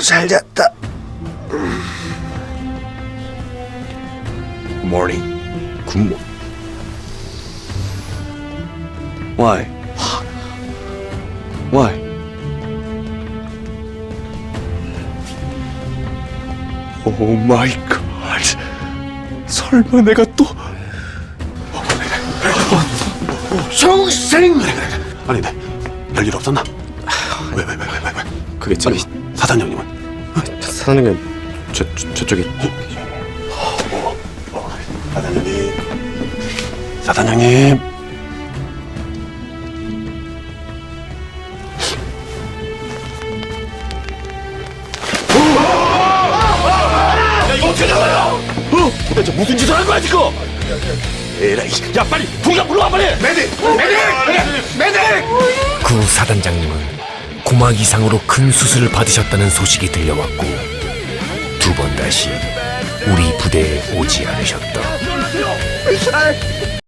잘 잤다. Morning. 굿모. Why? Why? 오 마이 갓. 설마 내가 또 성생. 아니 네 별일 없었나? 왜? 그게 저기 사단장님은? 사장님 저쪽이 사단장님. 도대체 무슨 짓을 한 거야 지금? 에라이, 야 빨리 동장 불러와 빨리. 구 사단장님은 고막 이상으로 큰 수술을 받으셨다는 소식이 들려왔고 두 번 다시 우리 부대에 오지 않으셨다.